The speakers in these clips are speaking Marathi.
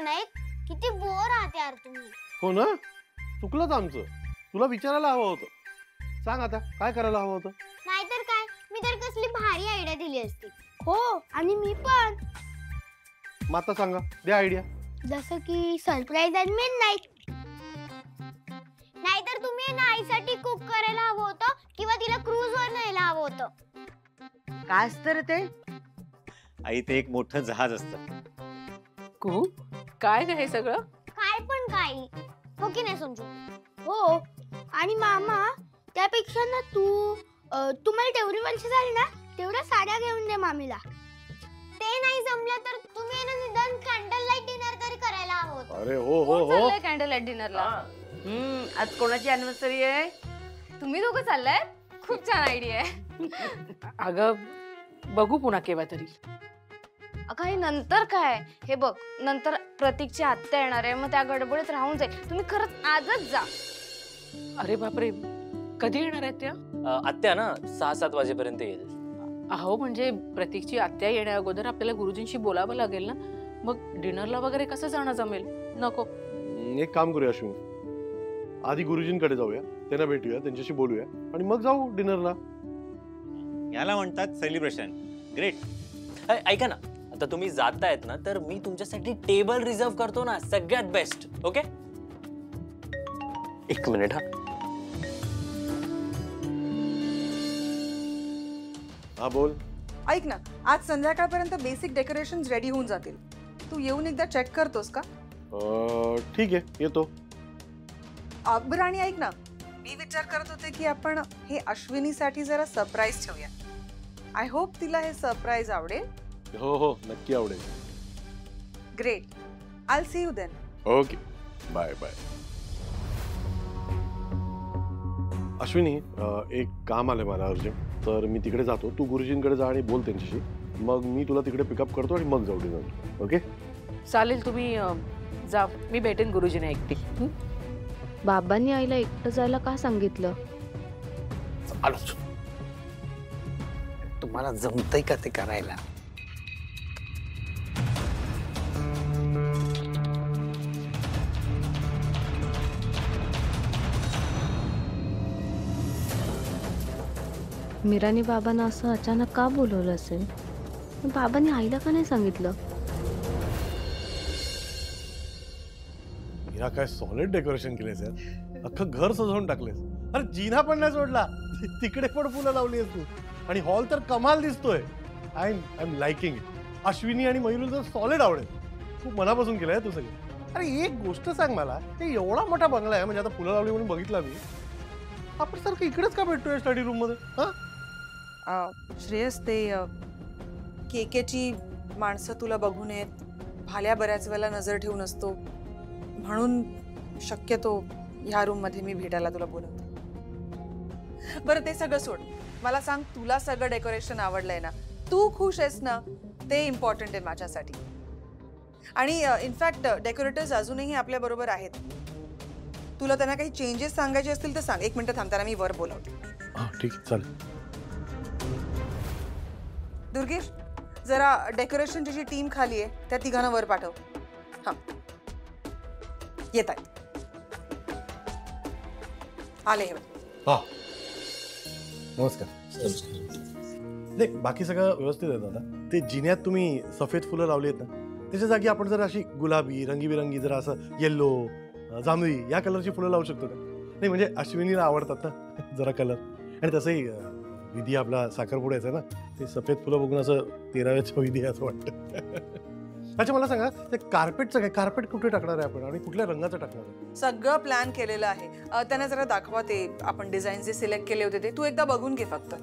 नाहीत. किती बोर आहात यार तुम्ही. हो ना, चुकलंच आमचं. तुला विचारायला हवं होतं. सांग आता काय करायला हवं होतं. नाहीतर काय, मी तर कसली भारी आयडिया दिली असती. हो, आणि मी पण. मग आता सांगा, द्या आयडिया. जसं की सरप्राईज अँड मिडनाईट. नाहीतर तुम्ही ना आईसाठी कुक करायला हवं होतं किंवा तिला क्रूज वर न्यायला हवं होतं. काय असतं रे ते? आई ते एक मोठं जहाज असतं. काय हे सगळं? काय पण काही, हो की नाही संजू? हो, आणि मामा त्यापेक्षा ना तुम्हाला तेवढी वर्ष झाली ना, तेवढ्या साड्या घेऊन दे मामीला. ते नाही जमलं तर तुम्ही ना निदान कॅन्डल लाईट डिनर तरी करायला हवं होतं. अरे हो हो हो, कॅन्डल लाईट डिनरला. आज कोणाची अॅनिव्हर्सरी आहे? तुम्ही दोघं चाललाय? खूप छान आयडिया आहे. अगं बघू पुन्हा केव्हा तरी. काही नंतर काय, हे बघ नंतर प्रतीकची आत्या येणार आहे, मग त्या गडबडीत राहून जाईल. तुम्ही खरंच आजच जा. अरे बापरे, कधी येणार आहेत त्या? आत्या ना 6-7 वाजेपर्यंत येईल. अहो म्हणजे प्रतीकची आत्या येण्या अगोदर आपल्याला गुरुजींशी बोलावं लागेल ना. मग डिनरला वगैरे कसं जाणं जमेल? नको. एक काम करूया अश्विनी, आधी गुरुजींकडे जाऊया, त्यांना भेटूया, त्यांच्याशी बोलूया आणि मग जाऊ डिनरला. याला म्हणतात सेलिब्रेशन. ग्रेट. ऐका ना, आता तुम्ही जातायत ना, तर मी तुमच्यासाठी टेबल रिझर्व करतो ना, सगळ्यात बेस्ट. ओके, एक मिनिट. हा बोल. ऐक ना, आज संध्याकाळपर्यंत बेसिक डेकोरेशन्स रेडी होऊन जातील. तू येऊन एकदा चेक करतोस का? ठीक आहे, येतो. बरं, आणि ऐक ना, मी विचार करत होते की आपण हे अश्विनीसाठी जरा सरप्राईज ठेवूया. आय होप तिला हे सरप्राईज आवडेल. हो हो, नक्की आवडेल. Great, I see you then. Okay, bye bye. Ashwini, एक काम आलंय मला अर्जंट, तर मी तिकडे जातो. तू गुरुजींकडे जा आणि बोल त्यांच्याशी. मग मी तुला तिकडे पिकअप करतो आणि मग जाऊ डिनर. ओके चालेल, तुम्ही जा. मी भेटेन गुरुजींना एकटी. बाबांनी आईला एकटं जायला का सांगितलं? आलोच. तुम्हाला जमतंय का ते करायला? मीराने बाबांना असं अचानक का बोलवलं असेल? बाबांनी आईला का नाही सांगितलं? मीरा, काय सॉलिड डेकोरेशन केलेस यार. अख्खं घर सजवून टाकलेस. अरे जिना पण नाही सोडला, तिकडे पण फुलं लावली आहेस तू. आणि हॉल तर कमाल दिसतोय. I am liking it. Ashwini आणि मयुरी तर सॉलिड आवडेल. खूप मनापासून केलंय तू सगळं. अरे एक गोष्ट सांग मला, ते एवढा मोठा बंगला आहे, म्हणजे आता फुलं लावली म्हणून बघितला मी. आपण सारखं इकडेच का भेटतोय स्टडी रूम मध्ये? श्रेयस, ते केकेची माणसं तुला बघून येत, भाल्या बऱ्याच वेळेला नजर ठेवून असतो, म्हणून शक्यतो ह्या रूम मध्ये मी भेटायला तुला बोलवते. बरं, ते सगळं सोड. मला सांग, तुला सगळं डेकोरेशन आवडलंय ना? तू खुश आहेस ना? ते इम्पॉर्टंट आहे माझ्यासाठी. आणि इनफॅक्ट डेकोरेटर्स अजूनही आपल्या बरोबर आहेत. तुला त्यांना काही चेंजेस सांगायचे असतील तर सांग. 1 मिनिट थांबताना मी वर बोलवते. ठीक आहे, चालेल. दुर्गेश, जरा डेकोरेशनची जी टीम खाली आहे त्या तिघांना वर पाठव. हां, येत आहेत. आले हे. हा, नमस्कार. देख, बाकी सगळं व्यवस्थित आहे दादा. ते जिन्यात तुम्ही सफेद फुलं लावली आहेत ना, त्याच्या जागी आपण जर अशी गुलाबी, रंगीबिरंगी, जरा असं येल्लो, जांभळी या कलरची फुलं लावू शकतो का? नाही म्हणजे अश्विनीला आवडतात ना जरा कलर. आणि तसंही विधी आपला साखरपुड्याचा ना, ते सफेद फुलं बघून असं 13व्याचं विधी असं वाटतं. अच्छा, मला सांगा, ते कार्पेटचं काय? कार्पेट कुठे टाकणार आहे आपण आणि कुठल्या रंगाचं टाकणार आहे? सगळं प्लॅन केलेलं आहे. त्यांना जरा दाखवा ते आपण डिझाईन जे सिलेक्ट केले होते ते. तू एकदा बघून घे फक्त.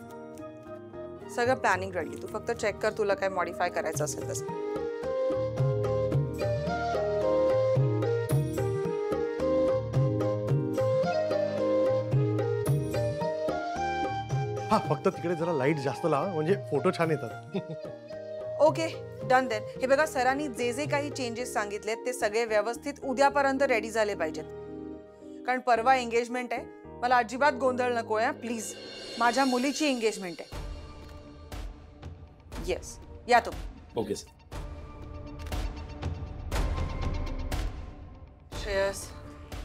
सगळं प्लॅनिंग रेडी. तू फक्त चेक कर, तुला काय मॉडिफाय करायचं असेल तसं. हा, फक्त तिकडे जरा लाईट जास्त लावा, म्हणजे फोटो छान येतात. Okay, done then. हे बघा, सरांनी जे जे काही चेंजेस सांगितलेत ते सगळे व्यवस्थित उद्यापर्यंत रेडी झाले पाहिजेत. कारण परवा एंगेजमेंट आहे. मला अजिबात गोंधळ नको आहे प्लीज. माझ्या मुलीची एंगेजमेंट आहे. येस, या तुम्ही. Okay sir. श्रेयस,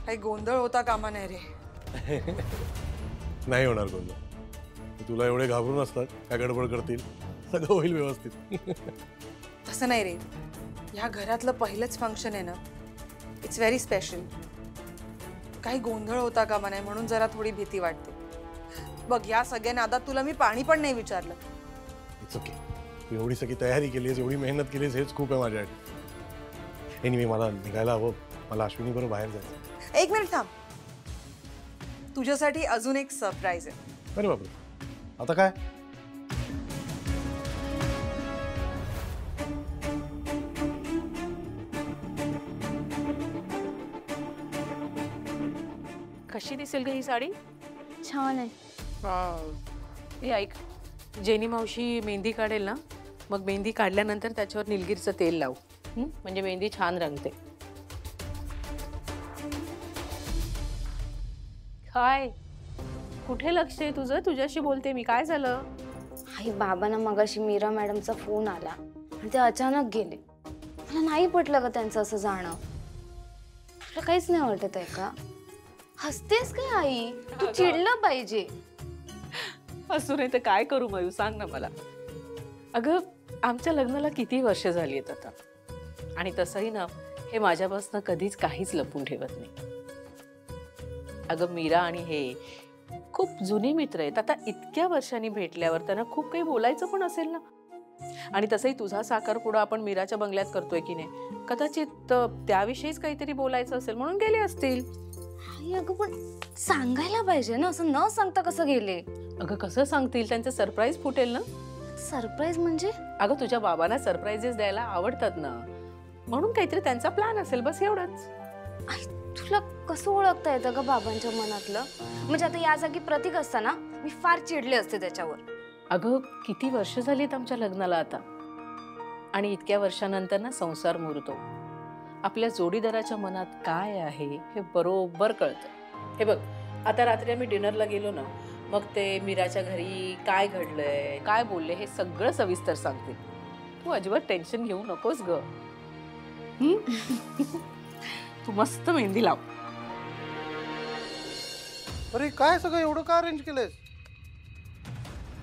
काही गोंधळ होता कामा नाही रे. नाही होणार गोंधळ. तुला एवढे घाबरून असतात काय गडबड करतील, सगळं होईल व्यवस्थित. तसं नाही रे, ह्या घरातलं पहिलंच फंक्शन आहे ना, इट्स व्हेरी स्पेशल. काही गोंधळ होता कामा नाही म्हणून जरा थोडी भीती वाटते. बघ, या सगळ्या नादात तुला मी पाणी पण नाही विचारलं. It's okay. तू एवढी सगळी तयारी केलीस, एवढी मेहनत केलीस, हेच खूप आहे माझ्यासाठी. एनिवे मला निघायला हवं. मला अश्विनी बरोबर बाहेर जायचं. एक मिनिट थांब, तुझ्यासाठी अजून एक सरप्राईज आहे. अरे बापरे, आता काय? कशी दिसेल ग ही साडी? छान आहे. हे ऐक, जेनी मावशी मेहंदी काढेल ना, मग मेहंदी काढल्यानंतर त्याच्यावर निलगिरीचं तेल लाव. म्हणजे मेहंदी छान रंगते. काय कुठे लक्ष आहे तुझं? तुझ्याशी बोलते मी. काय झालं? आई, बाबांना मगाशी मीरा मॅडमचा फोन आला आणि ते अचानक गेले. मला नाही पटलं का त्यांचं असं जाणं. तुला काहीच नाही वाटत आहे का? हसतेस काय आई? तू चिडलं पाहिजे. असू नाही तर काय करू मयू, सांग ना मला. अगं, आमच्या लग्नाला किती वर्ष झाली आहेत आता. आणि तसंही ना, हे माझ्यापासून कधीच काहीच लपून ठेवत नाही. अगं, मीरा आणि हे खूप जुने मित्र आहेत. आता इतक्या वर्षांनी भेटल्यावर त्यांना खूप काही बोलायचं पण असेल ना. आणि तसंही तुझा साखरपुडा आपण मीराच्या बंगल्यात करतोय की नाही, कदाचित त्याविषयीच काहीतरी बोलायचं असेल म्हणून गेले असतील. अगं, पण सांगायला पाहिजे ना. असं न सांगता कसं गेले? अगं, कसं सांगतील? त्यांचं सरप्राईज फुटेल ना. सरप्राईज म्हणजे? अगं, तुझ्या बाबांना सरप्राईजेस द्यायला आवडतात ना, म्हणून काहीतरी त्यांचा प्लॅन असेल, बस एवढंच. तुला कसं ओळखता येतं ग बाबांच्या मनातलं? म्हणजे आता या जागी प्रतीक असताना मी फार चिडले असते त्याच्यावर. अगं, किती वर्ष झालीत आमच्या लग्नाला आता. आणि इतक्या वर्षानंतर ना संसार मुरतो. आपल्या जोडीदाराच्या मनात काय आहे हे बरोबर कळतं. हे बघ, आता रात्री आम्ही डिनरला गेलो ना, मग ते मीराच्या घरी काय घडलंय, काय बोलले, हे सगळं सविस्तर सांगते. तू अजिबात टेन्शन घेऊ नकोस ग. तू मस्त मेहंदी लाव. अरे काय सगळं एवढं का अरेंज केलंय?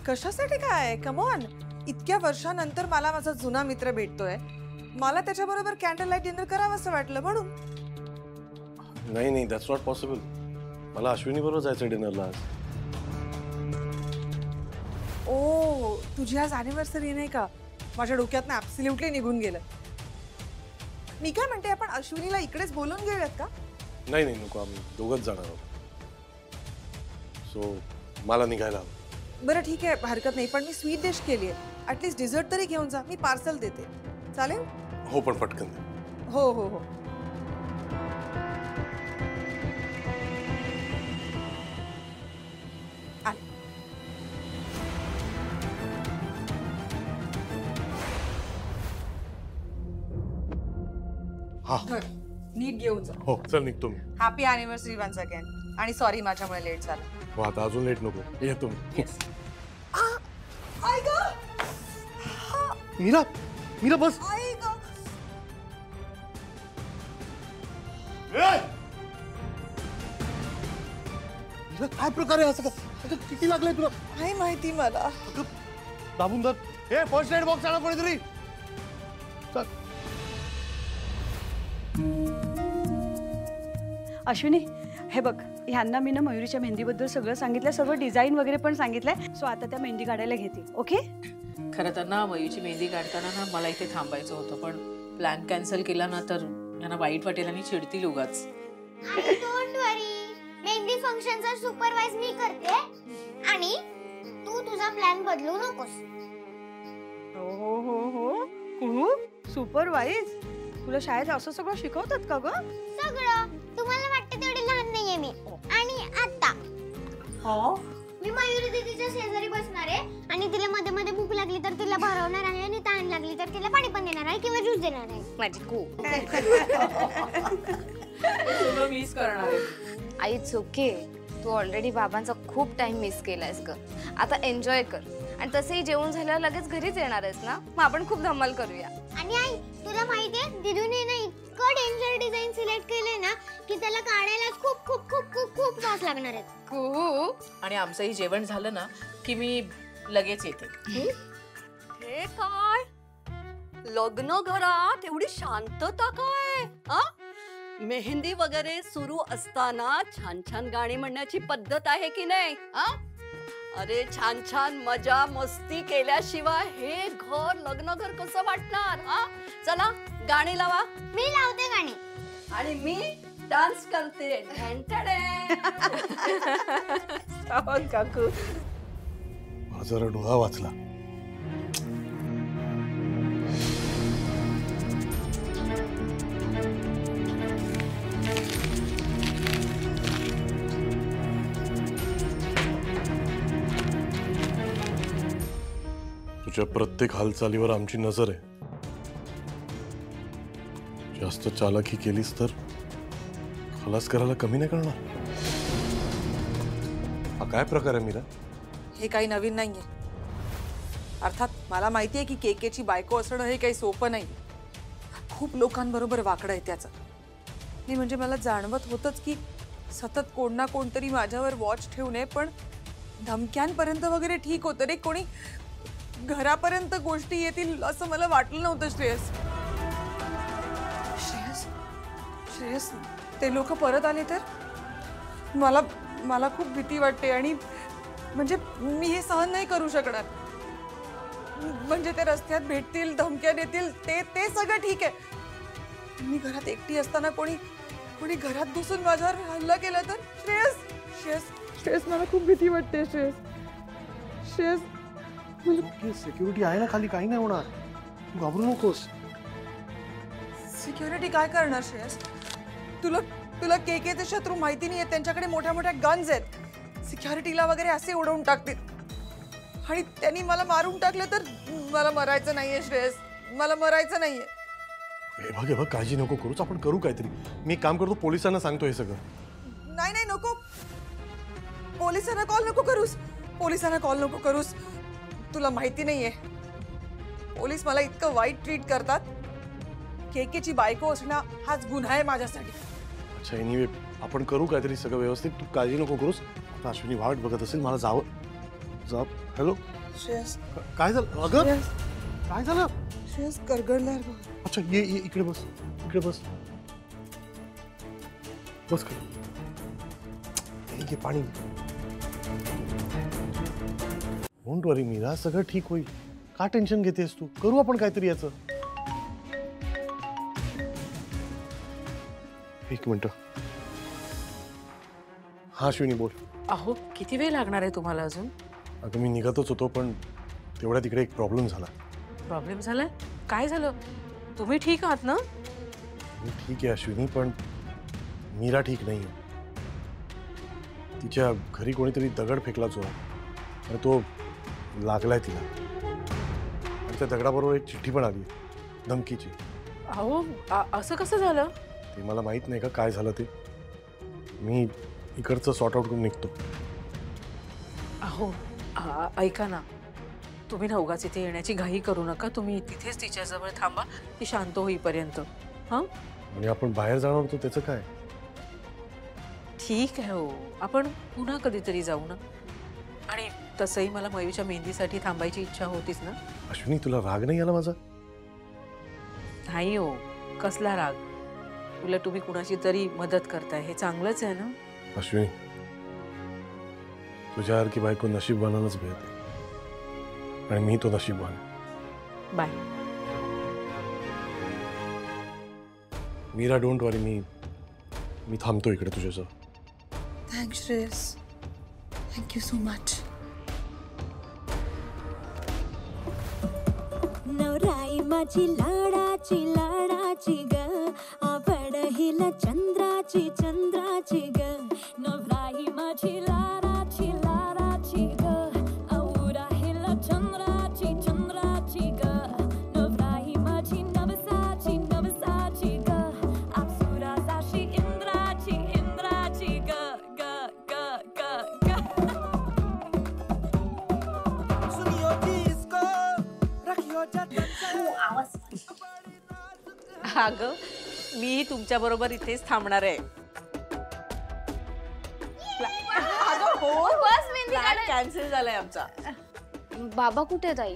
कशासाठी काय? कमॉन, इतक्या वर्षानंतर मला माझा जुना मित्र भेटतोय. मला त्याच्याबरोबर कॅन्डल लाईट डिनर करावं असं वाटलं म्हणून. नाही, दॅट्स नॉट पॉसिबल. मला अश्विनी बरोबर जायचं डिनरला आज. ओ, तुझी आज अॅनिव्हर्सरी नाही का? माझ्या डोक्यातनं ऍब्सोल्युटली निघून गेलं. मी काय म्हणते, आपण अश्विनीला इकडेच बोलून घेऊयात का? नाही नको, आम्ही दोघंच जाणार आहोत. सो मला निघायला हवं. बरं ठीक आहे, हरकत नाही. पण मी स्वीट डिश केली आहे. ऍटलीस्ट डिझर्ट तरी घेऊन जा. मी पार्सल देते, चालेल? हो, पण पटकन दे. हो. हा, नीट घेऊन जा. हो, चल निघतो मी. Happy anniversary once again. आणि सॉरी माझ्यामुळे लेट झालं. हो, आता अजून लेट नको. येतो मी. मीरा बस. काय प्रकार आहे असं? किती लागलंय तुला? नाही माहिती मला. दाबून धर. हे फर्स्ट एड बॉक्स आणा कोणीतरी. अश्विनी, हे बघ, ह्यांना मी ना मयुरीच्या मेहंदीबद्दल सगळं सांगितलं, सगळं डिझाईन वगैरे पण सांगितलंय. सो आता त्या मेहंदी काढायला घेते. ओके? खरं तर ना, मयूची मेहंदी काढताना ना मला इथे थांबायचं होतं, पण प्लॅन कॅन्सल केला ना तर यांना वाईट वाटेल आणि चिडतील उगाच. डोंट वरी, मेहंदी फंक्शनचा सुपरवाइज मी करते आणि तू तुझा प्लॅन बदलू नकोस. हो, सुपरवाईज? तुला शाळेत असं सगळं शिकवतात का ग? सगळं. तुम्हाला वाटतं तेवढी लहान नाहीये मी. आणि आता मी मयुरी दीदीच्या शेजारी बसणार आहे आणि तिला मध्ये मध्ये भूक लागली तर तिला भरवणार आहे आणि तहान लागली तर तिला पाणी पण देणार आहे किंवा ज्यूस देणार आहे. माझी खूप मिस करणार आहे. आई, इट्स ओके. तू ऑलरेडी बाबांचा खूप टाइम मिस केलायस ग. आता एन्जॉय कर आणि तसंही जेवण झाल्यावर लगेच घरीच येणार आहेस ना, मग आपण खूप धमाल करूया. आणि आई तुला माहितीये दिदूने ना इतकं डेंजर डिझाईन सिलेक्ट केलंय ना की त्याला काढायला खूप खूप खूप खूप खूप तास लागणार आहेत. खूप. आणि आमचंही जेवण झालं ना की मी लगेच येते. हे काय लग्न घरात एवढी शांतता काय? मेहंदी वगैरे सुरू असताना छान छान गाणी म्हणण्याची पद्धत आहे की नाही? अरे छान छान मजा मस्ती केल्याशिवाय हे घर लग्न घर कसं वाटणार? चला गाणी लावा. मी लावते गाणी आणि मी डान्स करते. काकू माझा जरा डोळा वाचला. तुझ्या प्रत्येक हालचालीवर आमची नजर आहे. जास्त चालाकी केलीस तर खलास करायला कमी नाही करणार. हा काय प्रकार आहे मीरा? हे काही नवीन नाहीये. अर्थात मला माहितीये की केकेची बायको असणं हे काही सोपं नाही. खूप लोकांबरोबर वाकडं आहे त्याचं. नाही म्हणजे मला जाणवत होतंच की सतत कोण ना कोणतरी माझ्यावर वॉच ठेवणे, पण धमक्यांपर्यंत वगैरे ठीक होतं रे. कोणी घरापर्यंत गोष्टी येतील असं मला वाटलं नव्हतं. श्रेयस श्रेयस श्रेयस ते लोक परत आले तर मला मला खूप भीती वाटते. आणि म्हणजे मी हे सहन नाही करू शकणार. म्हणजे ते रस्त्यात भेटतील, धमक्या देतील, ते सगळं ठीक आहे. मी घरात एकटी असताना कोणी घरात घुसून माझ्यावर हल्ला केला तर? श्रेयस श्रेयस श्रेयस मला खूप भीती वाटते. श्रेयस श्रेयस सिक्युरिटी आहे ना खाली, काही नाही होणार. तू घाबरू नकोस. सिक्युरिटी काय करणार श्रेयस? तुला केकेचे शत्रू माहिती नाहीये. त्यांच्याकडे मोठ्या मोठ्या गन्स आहेत. सिक्युरिटीला वगैरे असे उडवून टाकतील. आणि त्यांनी मला मारून टाकलं तर? मला मरायचं नाहीये श्रेयस, मला मरायचं नाहीये. हे बघ काळजी नको करूच. आपण करू काहीतरी. मी काम करतो, पोलिसांना सांगतो हे सगळं. नाही नाही नको. पोलिसांना कॉल नको करूस. पोलिसांना कॉल नको करूस. तुला माहिती नाहीये पोलीस मला इतकं वाईट ट्रीट करतात. केकेची बायको असणं हाच गुन्हा आहे माझ्यासाठी. अच्छा एनिवे आपण करू काहीतरी सगळं व्यवस्थित. तू काळजी नको करूस. आता अश्विनी वाट बघत असेल. मला जा. हॅलो श्रेयस काय झालं? अगं काय झालं? श्रेयस गरगरला. अच्छा ये इकडे बस. इकडे बस. बस घे पाणी. डोंट वरी मीरा, सगळं ठीक होईल. का टेन्शन घेतेस तू? करू आपण काहीतरी याचं. एक मिनिट. हा अश्विनी बोल. अहो किती वेळ लागणार आहे तुम्हाला अजून? अगं मी निघतच होतो पण तेवढ्या तिकडे एक प्रॉब्लेम झाला. प्रॉब्लेम झालाय? काय झालं? तुम्ही ठीक आहात ना? मी ठीक आहे अश्विनी, पण मीरा ठीक नाही. तिच्या घरी कोणीतरी दगड फेकला जोरात आणि तो लागलाय तिला. आणि त्या दगडाबरोबर एक चिठ्ठी पण आली धमकीची. अहो असं कसं झालं? ते मला माहित नाही का काय झालं ते. मी इकडचं सॉर्ट आउट करून निघतो. अहो ऐका ना, तुम्ही ना उगाच इथे येण्याची घाई करू नका. तुम्ही तिथेच तिच्याजवळ थांबा, ती शांत होईपर्यंत. हां म्हणजे आपण बाहेर जाणार होतो त्याचं काय? ठीक आहे हो, आपण पुन्हा कधीतरी जाऊ ना. आणि तसंही मला मयूच्या मेहंदीसाठी थांबायची इच्छा होतीच ना. अश्विनी तुला राग नाही आला माझा? नाही हो, कसला राग. उलट तुम्ही कुणाची तरी मदत करताय हे चांगलंच आहे ना. अश्विनी तुझ्यासारखी बायको नशीबवानालाच मिळते आणि मी तो नशीबवान. Bye Meera, don't worry. मी थांबतो इकडे तुझ्याजवळ. Thanks Shreyas, thank you so much. नवराई माझी लाडाची लाडाची ग, आवड हिला चंद्राची चंद्राची ग. नवराई माझी लाडाची लाडाची ग, आवड हिला चंद्राची चंद्राची ग. नवराई माझी नवसाची नवसाची ग, अप्सरासाची इंद्राची इंद्राची ग ग ग ग ग. सुनियो अगं मी तुमच्या बरोबर इथेच थांबणार आहे. अगं हो बस मेहंदी प्लॅन काढायला. कॅन्सल झालाय आमचा. बाबा कुठे आहेत आई?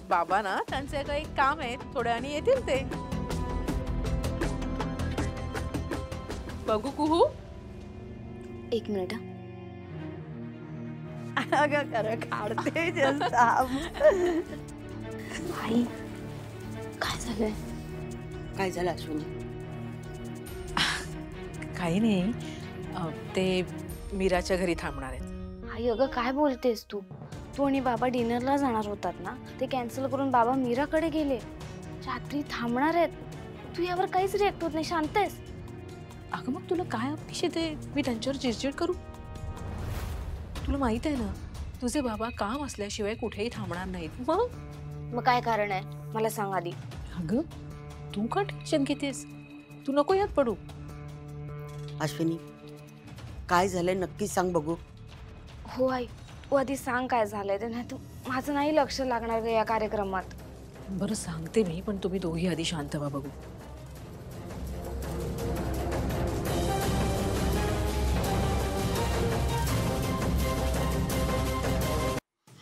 बाबा ना त्यांचे काही काम आहे, थोड्या आणि येतील ते. बघू कुहू. एक मिनिट हा. अगं खरं काढते just आई काय झालंय? काय झालं अश्विनी? काही नाही, ते मीराच्या घरी थांबणार आहेत. आई अगं काय बोलतेस तू? तू आणि बाबा डिनरला जाणार होतात ना, ते कॅन्सल करून बाबा मीराकडे गेले. रात्री थांबणार आहेत. तू यावर काहीच रिॲक्ट होत नाही, शांत आहेस? अगं मग तुला काय अपेक्षित आहे मी त्यांच्यावर चिडचिड करू? तुला माहित आहे ना तुझे बाबा काम असल्याशिवाय कुठेही थांबणार नाहीत. मग काय कारण आहे मला सांग आधी. अगं तू का टेन्शन घेतेस? तू नको यात पडू. अश्विनी काय झालंय नक्की सांग बघू. हो आई, तू आधी सांग काय झालंय ते, नाही तर माझं नाही लक्ष लागणार या कार्यक्रमात. बरं सांगते मी, पण तुम्ही दोघी आधी शांत व्हा बघू.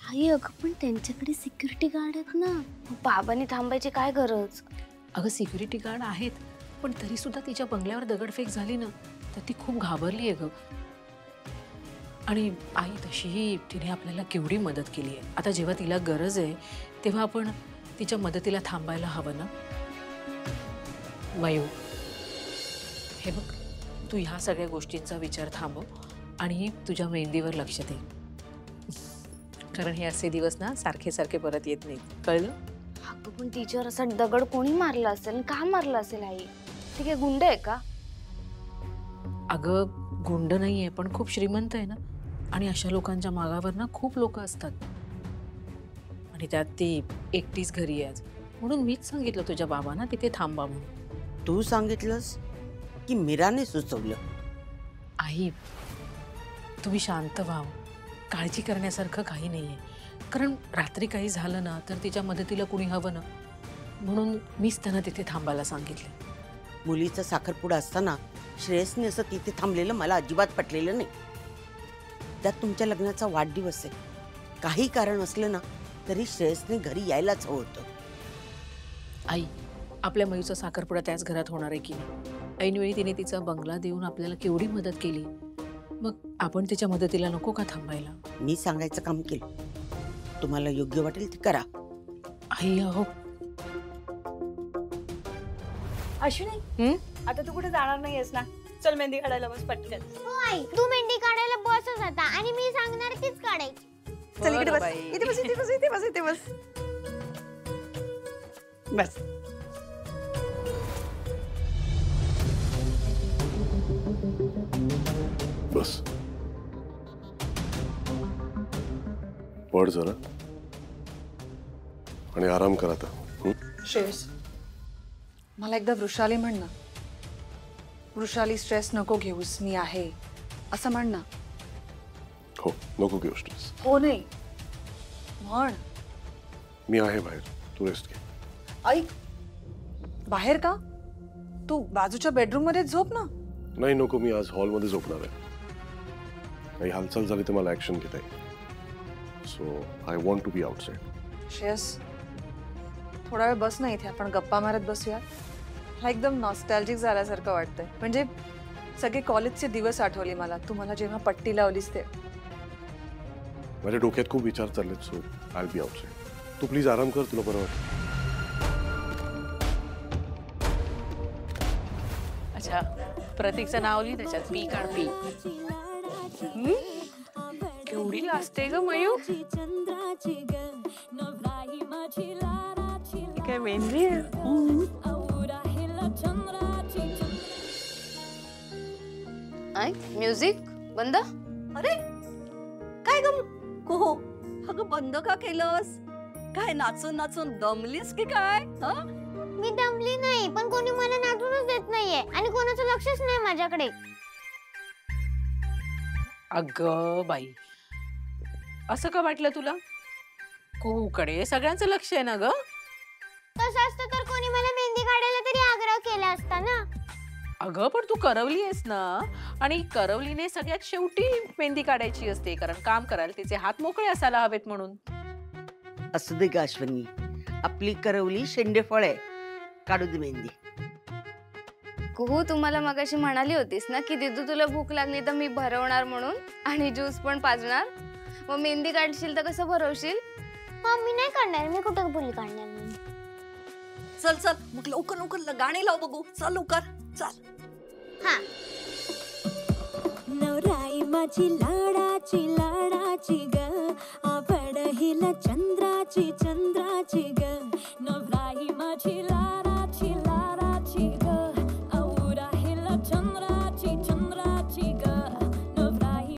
आई अगं पण त्यांच्याकडे सिक्युरिटी गार्ड आहेत ना, बाबांनी थांबायची काय गरज? अगं सिक्युरिटी गार्ड आहेत, पण तरी सुद्धा तिच्या बंगल्यावर दगडफेक झाली ना तर ती खूप घाबरली आहे ग. आणि आई तशीही तिने आपल्याला केवढी मदत केली आहे. आता जेव्हा तिला गरज आहे तेव्हा आपण तिच्या मदतीला थांबायला हवं ना. मयू हे बघ, तू ह्या सगळ्या गोष्टींचा विचार थांबव आणि तुझ्या मेहंदीवर लक्ष दे, कारण हे असे दिवस ना सारखे सारखे परत येत नाहीत, कळलं? अगं पण टीचर असा दगड कोणी मारला असेल, का मारला असेल आई? ती काय गुंड आहे का? अगं गुंड नाहीये, पण खूप श्रीमंत आहे ना, आणि अशा लोकांच्या मागावर ना खूप लोक असतात. आणि त्यात ती एकटीच घरी आहे आज, म्हणून मीच सांगितलं तुझ्या बाबांना तिथे थांबा म्हणून. तू सांगितलंस की मीराने सुचवलं? आई तुम्ही शांत व्हा, काळजी करण्यासारखं काही नाहीये. कारण रात्री काही झालं ना तर तिच्या मदतीला कुणी हवं ना, म्हणून मीच त्यांना तिथे थांबायला सांगितलं. मुलीचा साखरपुडा असताना श्रेयसने असं तिथे थांबलेलं मला अजिबात पटलेलं नाही. त्यात तुमच्या लग्नाचा वाढदिवस आहे, काही कारण असलं ना तरी श्रेयसने घरी यायलाच हवं होतं. आई आपल्या मयूचा साखरपुडा त्याच घरात होणार आहे की नाही? ऐनवेळी तिने तिचा बंगला देऊन आपल्याला केवढी मदत केली, मग आपण तिच्या मदतीला नको का थांबायला? मी सांगायचं काम केलं, तुम्हाला योग्य वाटेल ते करा. आई अहो अश्विनी आता तू कुठे जाणार नाहीयेस ना? चल मेहंदी काढायला बस पटकन. हो आई, तू मेहंदी काढायला बसच आता आणि मी सांगणार तीच काढायची. चल इकडे बस, इथे बस, इथे बस, इथे बस, इथे बस. बस. बस पड जरा आणि आराम करा आता. श्रेयस मला एकदा वृषाली म्हण ना. वृषाली स्ट्रेस नको घेऊस, मी आहे असं म्हण ना. हो नको घेऊ स्ट्रेस. हो नाही म्हण. मी आहे बाहेर, तू रेस्ट घे. ऐक, बाहेर का? तू बाजूच्या बेडरूम मध्ये झोप ना. नाही नको, मी आज हॉलमध्ये झोपणार आहे. काही हालचाल झाली तर मला ऍक्शन घेता येईल. So I want to be outside. Shreyas थोडा वेळ बस ना इथे, आपण गप्पा मारत बसूया. हा एकदम नॉस्टॅल्जिक झाल्यासारखं वाटतंय. म्हणजे सगळे कॉलेजचे दिवस आठवले मला, तू मला जेव्हा पट्टी लावलीस ते. माझ्या डोक्यात खूप विचार चाललेत, सो आय बी आउटसाइड. तू प्लीज आराम कर, तुला बरं वाटतं. अच्छा, प्रतीकचं नाव लिहि त्याच्यात, पी काढ पी. केवढी लाजते ग मयू. काय मेहंदी आहे? म्युझिक बंद. अरे काय ग हो, अगं बंद का केलंस? काय नाचून नाचून दमलीस की काय? मी दमली नाही, पण कोणी मला नाचूनच देत नाहीये आणि कोणाचं लक्षच नाही माझ्याकडे. अगं बाई, असं का वाटलं तुला? कुहूकडे सगळ्यांचं लक्ष आहे ना ग. तसं असतं तर कोणी मला मेहंदी काढायला तरी आग्रह केला असता ना. अगं पण तू करवली आहेस ना, आणि करवलीने सगळ्यात शेवटी मेहंदी काढायची असते, कारण काम करायला तिचे हात मोकळे असायला हवेत म्हणून. असू दे ग अश्वनी, आपली करवली शेंडेफळ आहे, काढू दे मेहंदी. कुहू, तुम्हाला मगाशी म्हणाली होतीस ना की दिदू तुला भूक लागली तर मी भरवणार म्हणून, आणि ज्यूस पण पाजणार. मग मेहंदी काढशील तर कसं भरवशील? मी नाही काढणार, मी कुठं बोली काढणार मी. चल चल मग लवकर लवकर गाणी लाव बघू. चल लवकर चल. हा. नवराई माझी लाडाची लाडाची ग